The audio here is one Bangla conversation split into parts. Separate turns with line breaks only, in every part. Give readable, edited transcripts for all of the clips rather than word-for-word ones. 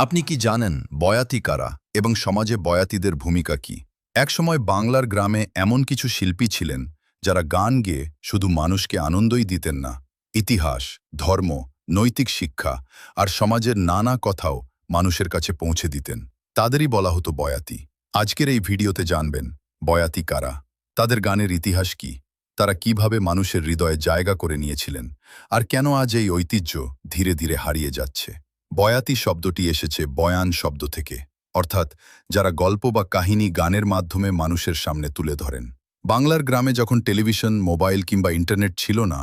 আপনি কি জানেন বয়াতি কারা এবং সমাজে বয়াতিদের ভূমিকা কি? একসময় বাংলার গ্রামে এমন কিছু শিল্পী ছিলেন যারা গান গেয়ে শুধু মানুষকে আনন্দই দিতেন না, ইতিহাস, ধর্ম, নৈতিক শিক্ষা আর সমাজের নানা কথাও মানুষের কাছে পৌঁছে দিতেন। তাদেরই বলা হতো বয়াতি। আজকের এই ভিডিওতে জানবেন বয়াতি কারা, তাদের গানের ইতিহাস কি, তারা কিভাবে মানুষের হৃদয়ে জায়গা করে নিয়েছিলেন, আর কেন আজ এই ঐতিহ্য ধীরে ধীরে হারিয়ে যাচ্ছে। বয়াতি শব্দটি এসেছে বয়ান শব্দ থেকে, অর্থাৎ যারা গল্প বা কাহিনী গানের মাধ্যমে মানুষের সামনে তুলে ধরেন। বাংলার গ্রামে যখন টেলিভিশন, মোবাইল কিংবা ইন্টারনেট ছিল না,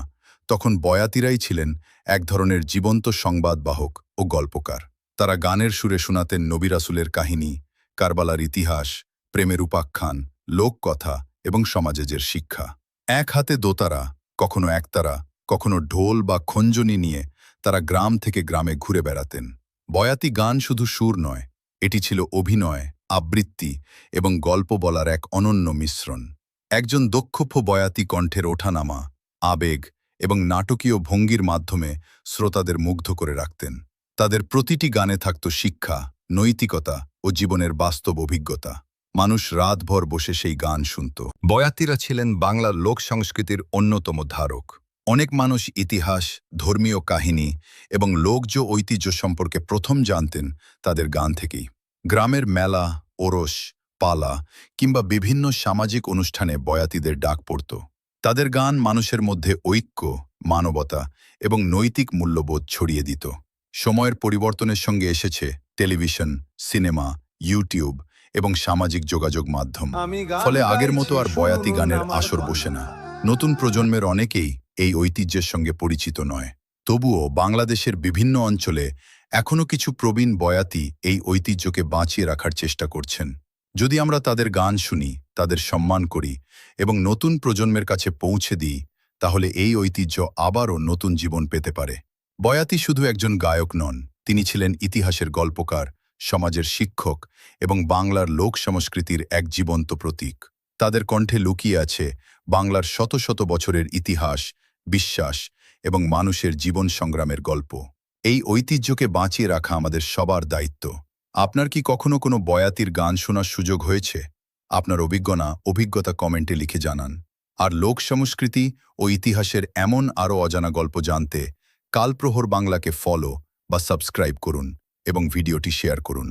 তখন বয়াতিরাই ছিলেন এক ধরনের জীবন্ত সংবাদবাহক ও গল্পকার। তারা গানের সুরে শোনাতেন নবী রাসূলের কাহিনী, কারবালার ইতিহাস, প্রেমের উপাখ্যান, লোককথা এবং সমাজের শিক্ষা। এক হাতে দোতারা, কখনো একতারা, কখনো ঢোল বা খঞ্জনি নিয়ে তারা গ্রাম থেকে গ্রামে ঘুরে বেড়াতেন। বয়াতি গান শুধু সুর নয়, এটি ছিল অভিনয়, আবৃত্তি এবং গল্প বলার এক অনন্য মিশ্রণ। একজন দক্ষ বয়াতি কণ্ঠের ওঠানামা, আবেগ এবং নাটকীয় ভঙ্গির মাধ্যমে শ্রোতাদের মুগ্ধ করে রাখতেন। তাদের প্রতিটি গানে থাকত শিক্ষা, নৈতিকতা ও জীবনের বাস্তব অভিজ্ঞতা। মানুষ রাতভর বসে সেই গান শুনত। বয়াতিরা ছিলেন বাংলার লোক সংস্কৃতির অন্যতম ধারক। অনেক মানুষ ইতিহাস, ধর্মীয় কাহিনী এবং লোকজ ঐতিহ্য সম্পর্কে প্রথম জানতেন তাদের গান থেকেই। গ্রামের মেলা, ওরস, পালা কিংবা বিভিন্ন সামাজিক অনুষ্ঠানে বয়াতিদের ডাক পড়ত। তাদের গান মানুষের মধ্যে ঐক্য, মানবতা এবং নৈতিক মূল্যবোধ ছড়িয়ে দিত। সময়ের পরিবর্তনের সঙ্গে এসেছে টেলিভিশন, সিনেমা, ইউটিউব এবং সামাজিক যোগাযোগ মাধ্যম। ফলে আগের মতো আর বয়াতি গানের আসর বসে না। নতুন প্রজন্মের অনেকেই এই ঐতিহ্যের সঙ্গে পরিচিত নয়। তবুও বাংলাদেশের বিভিন্ন অঞ্চলে এখনও কিছু প্রবীণ বয়াতি এই ঐতিহ্যকে বাঁচিয়ে রাখার চেষ্টা করছেন। যদি আমরা তাদের গান শুনি, তাদের সম্মান করি এবং নতুন প্রজন্মের কাছে পৌঁছে দিই, তাহলে এই ঐতিহ্য আবারও নতুন জীবন পেতে পারে। বয়াতি শুধু একজন গায়ক নন, তিনি ছিলেন ইতিহাসের গল্পকার, সমাজের শিক্ষক এবং বাংলার লোক সংস্কৃতির এক জীবন্ত প্রতীক। তাদের কণ্ঠে লুকিয়ে আছে বাংলার শত শত বছরের ইতিহাস, বিশ্বাস এবং মানুষের জীবন সংগ্রামের গল্প। এই ঐতিহ্যকে বাঁচিয়ে রাখা আমাদের সবার দায়িত্ব। আপনার কি কখনো কোনো বয়াতির গান শোনার সুযোগ হয়েছে? আপনার অভিজ্ঞতা কমেন্টে লিখে জানান। আর লোক সংস্কৃতি ও ইতিহাসের এমন আরও অজানা গল্প জানতে কালপ্রহর বাংলাকে ফলো বা সাবস্ক্রাইব করুন এবং ভিডিওটি শেয়ার করুন।